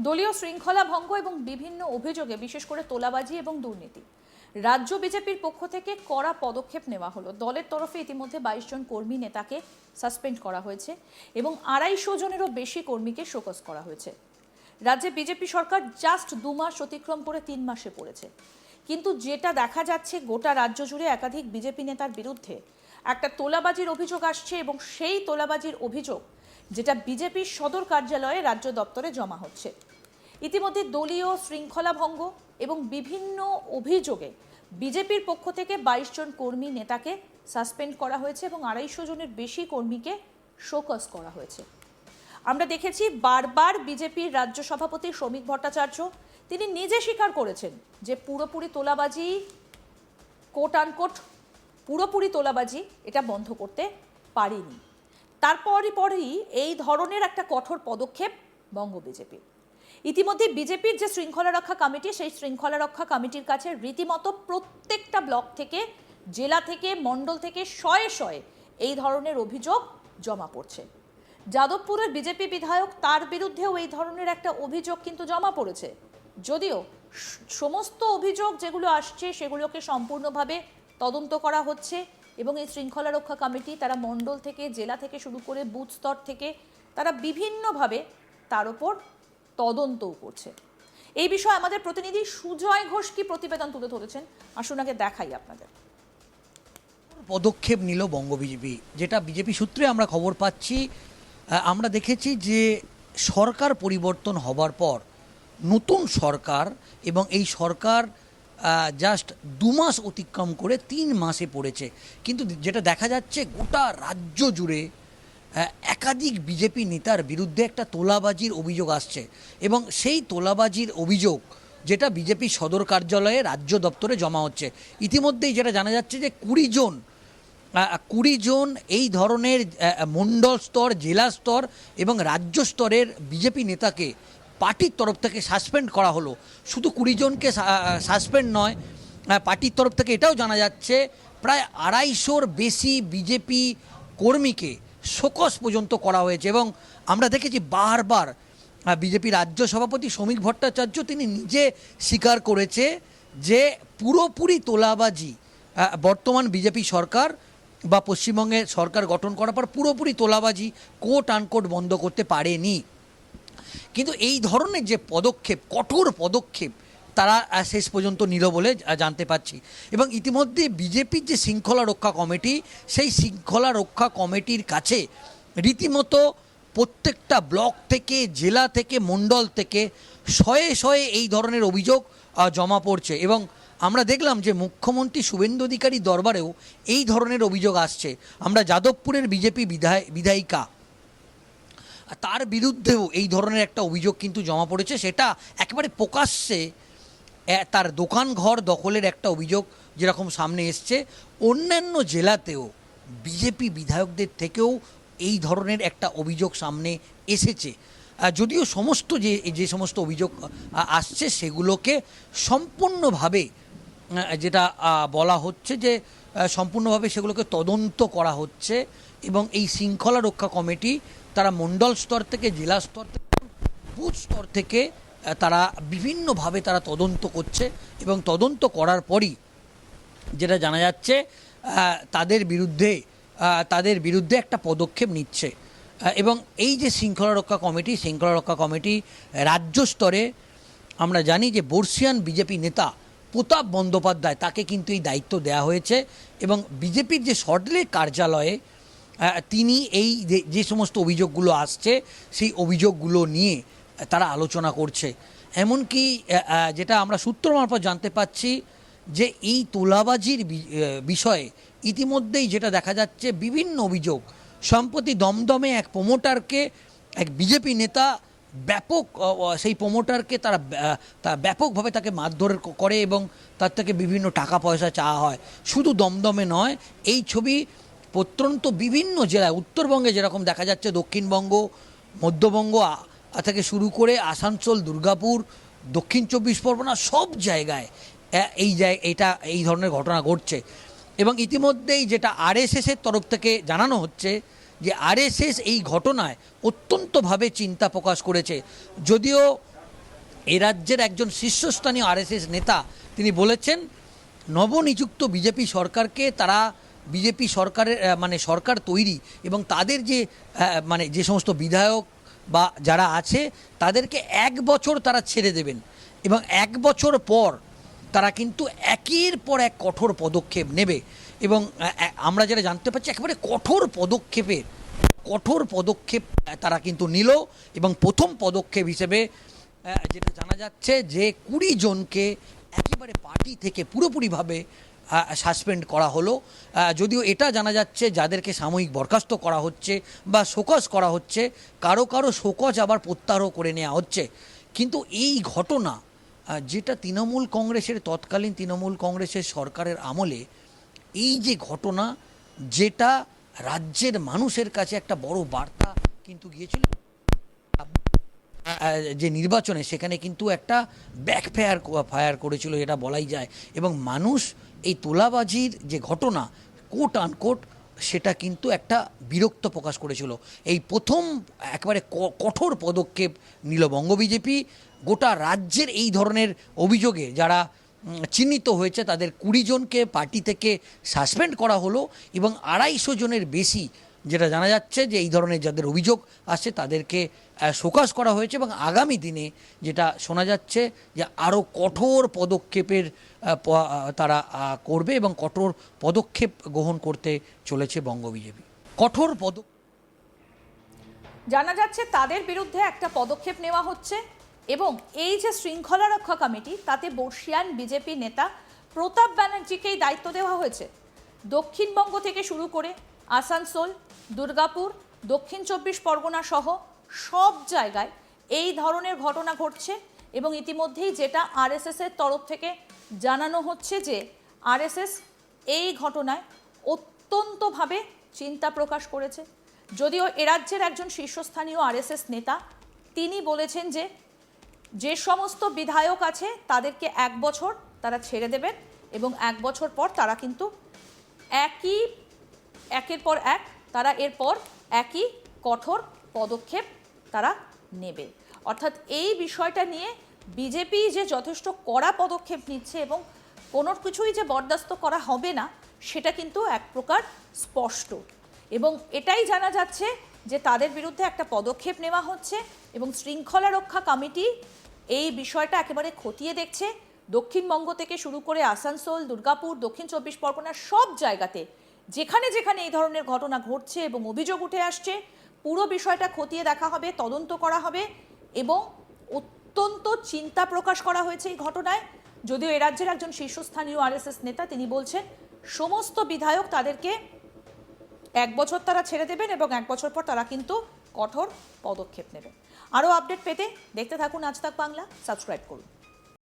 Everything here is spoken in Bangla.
দলীয় শৃঙ্খলা ভঙ্গ এবং বিভিন্ন অভিযোগে বিশেষ করে তোলাবাজি এবং দুর্নীতি রাজ্য বিজেপির পক্ষ থেকে কড়া পদক্ষেপ নেওয়া হলো। দলের তরফে ইতিমধ্যে 22 জন কর্মী নেতাকে সাসপেন্ড করা হয়েছে এবং 250 জনেরও বেশি কর্মীকে শোকজ করা হয়েছে। রাজ্যে বিজেপি সরকার জাস্ট 2 মাস অতিক্রম করে 3 মাসে পড়েছে, কিন্তু যেটা দেখা যাচ্ছে গোটা রাজ্য জুড়ে একাধিক বিজেপি নেতার বিরুদ্ধে একটা তোলাবাজির অভিযোগ আসছে এবং সেই তোলাবাজির অভিযোগ যেটা বিজেপির সদর কার্যালয়ে রাজ্য দপ্তরে জমা হচ্ছে। ইতিমধ্যে দলীয় শৃঙ্খলা ভঙ্গ এবং বিভিন্ন অভিযোগে বিজেপির পক্ষ থেকে 22 জন কর্মী নেতাকে সাসপেন্ড করা হয়েছে এবং 250 জনের বেশি কর্মীকে শোকজ করা হয়েছে। আমরা দেখেছি বারবার বিজেপির রাজ্য সভাপতি শ্রমিক ভট্টাচার্য তিনি নিজে স্বীকার করেছেন যে পুরোপুরি তোলাবাজি, কোট আনকোট পুরোপুরি তোলাবাজি এটা বন্ধ করতে পারেনি। তারপরই এই ধরনের একটা কঠোর পদক্ষেপ বঙ্গ বিজেপি। ইতিমধ্যে বিজেপির যে শৃঙ্খলা রক্ষা কমিটি, সেই শৃঙ্খলা রক্ষা কমিটির কাছে রীতিমতো প্রত্যেকটা ব্লক থেকে, জেলা থেকে, মণ্ডল থেকে শয়ে শয়ে এই ধরনের অভিযোগ জমা পড়ছে। যাদবপুরের বিজেপি বিধায়ক তার বিরুদ্ধেও এই ধরনের একটা অভিযোগ কিন্তু জমা পড়েছে, যদিও সমস্ত অভিযোগ যেগুলো আসছে সেগুলোকে সম্পূর্ণভাবে তদন্ত করা হচ্ছে এবং এই শৃঙ্খলা রক্ষা কমিটি তারা মণ্ডল থেকে, জেলা থেকে শুরু করে বুথ স্তর থেকে তারা বিভিন্নভাবে তার উপর তদন্তও করছে। এই বিষয়ে আমাদের প্রতিনিধি সুজয় ঘোষ কি প্রতিবেদন তুলে ধরেছেন, আসুন আগে দেখাই আপনাদের। পদক্ষেপ নিল বঙ্গ বিজেপি, যেটা বিজেপি সূত্রে আমরা খবর পাচ্ছি। আমরা দেখেছি যে সরকার পরিবর্তন হবার পর নতুন সরকার এবং এই সরকার জাস্ট 2 মাস অতিক্রম করে 3 মাসে পড়েছে, কিন্তু যেটা দেখা যাচ্ছে গোটা রাজ্য জুড়ে একাধিক বিজেপি নেতার বিরুদ্ধে একটা তোলাবাজির অভিযোগ আসছে এবং সেই তোলাবাজির অভিযোগ যেটা বিজেপি সদর কার্যালয়ে রাজ্য দপ্তরে জমা হচ্ছে। ইতিমধ্যেই যেটা জানা যাচ্ছে যে 20 জন এই ধরনের মণ্ডল স্তর, জেলা স্তর এবং রাজ্য স্তরের বিজেপি নেতাকে পার্টির তরফ থেকে সাসপেন্ড করা হলো। শুধু 20 জনকে সাসপেন্ড নয়, পার্টির তরফ থেকে এটাও জানা যাচ্ছে প্রায় 250-র বেশি বিজেপি কর্মীকে শোকজ পর্যন্ত করা হয়েছে। এবং আমরা দেখেছি বারবার বিজেপি রাজ্য সভাপতি শ্রমিক ভট্টাচার্য তিনি নিজে স্বীকার করেছে যে পুরোপুরি তোলাবাজি বর্তমান বিজেপি সরকার বা পশ্চিমবঙ্গের সরকার গঠন করার পর পুরোপুরি তোলাবাজি কোট আনকোট বন্ধ করতে পারেনি। কিন্তু এই ধরনের যে পদক্ষেপ, কঠোর পদক্ষেপ তারা শেষ পর্যন্ত নিল বলে জানতে পারছি। এবং ইতিমধ্যে বিজেপির যে শৃঙ্খলা রক্ষা কমিটি, সেই শৃঙ্খলা রক্ষা কমিটির কাছে রীতিমতো প্রত্যেকটা ব্লক থেকে, জেলা থেকে, মণ্ডল থেকে শয়ে শয়ে এই ধরনের অভিযোগ জমা পড়ছে। এবং আমরা দেখলাম যে মুখ্যমন্ত্রী শুভেন্দু অধিকারী দরবারেও এই ধরনের অভিযোগ আসছে। আমরা যাদবপুরের বিজেপি বিধায়িকা তার বিরুদ্ধেও এই ধরনের একটা অভিযোগ কিন্তু জমা পড়েছে, সেটা একেবারে প্রকাশ্যে তার দোকান ঘর দখলের একটা অভিযোগ যেরকম সামনে এসছে। অন্যান্য জেলাতেও বিজেপি বিধায়কদের থেকেও এই ধরনের একটা অভিযোগ সামনে এসেছে। যদিও সমস্ত যে সমস্ত অভিযোগ আসছে সেগুলোকে সম্পূর্ণভাবে যেটা বলা হচ্ছে যে সম্পূর্ণভাবে সেগুলোকে তদন্ত করা হচ্ছে এবং এই শৃঙ্খলা রক্ষা কমিটি তারা মণ্ডল স্তর থেকে, জেলা স্তর থেকে, বুথ স্তর থেকে তারা বিভিন্নভাবে তারা তদন্ত করছে এবং তদন্ত করার পরই যেটা জানা যাচ্ছে তাদের বিরুদ্ধে একটা পদক্ষেপ নিচ্ছে। এবং এই যে শৃঙ্খলা রক্ষা কমিটি রাজ্য স্তরে আমরা জানি যে বর্ষিয়ান বিজেপি নেতা প্রতাপ বন্দ্যোপাধ্যায় তাকে কিন্তু এই দায়িত্ব দেওয়া হয়েছে এবং বিজেপির যে সল্টলেক কার্যালয়ে তিনি এই যে সমস্ত অভিযোগগুলো আসছে সেই অভিযোগগুলো নিয়ে তারা আলোচনা করছে। এমনকি যেটা আমরা সূত্র মারফত জানতে পাচ্ছি যে এই তোলাবাজির বিষয়ে ইতিমধ্যেই যেটা দেখা যাচ্ছে বিভিন্ন অভিযোগ। সম্প্রতি দমদমে এক প্রমোটারকে এক বিজেপি নেতা সেই প্রমোটারকে তারা ব্যাপকভাবে তাকে মারধর করে এবং তার থেকে বিভিন্ন টাকা পয়সা চাওয়া হয়। শুধু দমদমে নয়, এই ছবি প্রত্যন্ত বিভিন্ন জেলায়, উত্তরবঙ্গে যেরকম দেখা যাচ্ছে, দক্ষিণবঙ্গ, মধ্যবঙ্গ থেকে শুরু করে আসানসোল, দুর্গাপুর, দক্ষিণ 24 পরগনা সব জায়গায় এই ধরনের ঘটনা ঘটছে। এবং ইতিমধ্যেই যেটা আরএসএসের তরফ থেকে জানানো হচ্ছে যে আরএসএস এই ঘটনায় অত্যন্তভাবে চিন্তা প্রকাশ করেছে। যদিও এই রাজ্যের একজন শীর্ষস্থানীয় আরএসএস নেতা তিনি বলেছেন নবনিযুক্ত বিজেপি সরকারকে তারা বিজেপি সরকারের মানে সরকার তৈরি এবং তাদের যে মানে যে সমস্ত বিধায়ক বা যারা আছে তাদেরকে 1 বছর তারা ছেড়ে দেবেন এবং 1 বছর পর তারা কিন্তু একের পর এক কঠোর পদক্ষেপ নেবে এবং আমরা যেটা জানতে পারছি একেবারে কঠোর পদক্ষেপ তারা কিন্তু নিল এবং প্রথম পদক্ষেপ হিসেবে যেটা জানা যাচ্ছে যে 20 জনকে একেবারে পার্টি থেকে পুরোপুরিভাবে সাসপেন্ড করা হলো। যদিও এটা জানা যাচ্ছে যাদেরকে সাময়িক বরখাস্ত করা হচ্ছে বা শোকজ করা হচ্ছে, কারো শোকজ আবার প্রত্যাহারও করে নেওয়া হচ্ছে। কিন্তু এই ঘটনা যেটা তৎকালীন তৃণমূল কংগ্রেসের সরকারের আমলে এই যে ঘটনা, যেটা রাজ্যের মানুষের কাছে একটা বড় বার্তা কিন্তু গিয়েছিল যে নির্বাচনে, সেখানে কিন্তু একটা ফায়ার করেছিল এটা বলাই যায় এবং মানুষ এই তোলাবাজির যে ঘটনা কোট আনকোট সেটা কিন্তু একটা বিরক্ত প্রকাশ করেছিল। এই প্রথম একেবারে কঠোর পদক্ষেপ নিল বঙ্গ বিজেপি। গোটা রাজ্যের এই ধরনের অভিযোগে যারা চিহ্নিত হয়েছে তাদের 20 জনকে পার্টি থেকে সাসপেন্ড করা হলো এবং 250 জনের বেশি যেটা জানা যাচ্ছে যে এই ধরনের যাদের অভিযোগ আসছে তাদেরকে শোকজ করা হয়েছে এবং আগামী দিনে যেটা শোনা যাচ্ছে যে আরও কঠোর পদক্ষেপের তারা করবে এবং কঠোর পদক্ষেপ গ্রহণ করতে চলেছে বঙ্গ বিজেপি। জানা যাচ্ছে তাদের বিরুদ্ধে একটা পদক্ষেপ নেওয়া হচ্ছে এবং এই যে শৃঙ্খলা রক্ষা কমিটি তাতে বর্ষিয়ান বিজেপি নেতা প্রতাপ ব্যানার্জিকেই দায়িত্ব দেওয়া হয়েছে। দক্ষিণবঙ্গ থেকে শুরু করে আসানসোল, দুর্গাপুর, দক্ষিণ 24 পরগনা সহ সব জায়গায় এই ধরনের ঘটনা ঘটছে এবং ইতিমধ্যেই যেটা আরএসএস এর তরফ থেকে জানানো হচ্ছে যে আরএসএস এই ঘটনায় অত্যন্তভাবে চিন্তা প্রকাশ করেছে। যদিও এ রাজ্যের একজন শীর্ষস্থানীয় আরএসএস নেতা তিনি বলেছেন যে সমস্ত বিধায়ক আছে তাদেরকে 1 বছর তারা ছেড়ে দেবেন এবং 1 বছর পর তারা কিন্তু একের পর এক তারা এরপর একই কঠোর পদক্ষেপ তারা নেবে। অর্থাৎ এই বিষয়টা নিয়ে বিজেপি যে যথেষ্ট কড়া পদক্ষেপ নিচ্ছে এবং কোনো কিছুই যে বরদাস্ত করা হবে না সেটা কিন্তু এক প্রকার স্পষ্ট এবং এটাই জানা যাচ্ছে যে তাদের বিরুদ্ধে একটা পদক্ষেপ নেওয়া হচ্ছে এবং শৃঙ্খলা রক্ষা কমিটি এই বিষয়টা একেবারে খতিয়ে দেখছে। দক্ষিণবঙ্গ থেকে শুরু করে আসানসোল, দুর্গাপুর, দক্ষিণ 24 পরগনার সব জায়গাতে যেখানে যেখানে এই ধরনের ঘটনা ঘটছে এবং অভিযোগ উঠে আসছে পুরো বিষয়টা খতিয়ে দেখা হবে, তদন্ত করা হবে এবং অত্যন্ত চিন্তা প্রকাশ করা হয়েছে এই ঘটনায়। যদিও এ রাজ্যের একজন শীর্ষস্থানীয় আরএসএস নেতা তিনি বলছেন সমস্ত বিধায়ক তাদেরকে 1 বছর তারা ছেড়ে দেবেন এবং 1 বছর পর তারা কিন্তু কঠোর পদক্ষেপ নেবেন। আরও আপডেট পেতে দেখতে থাকুন আজ তাক বাংলা, সাবস্ক্রাইব করুন।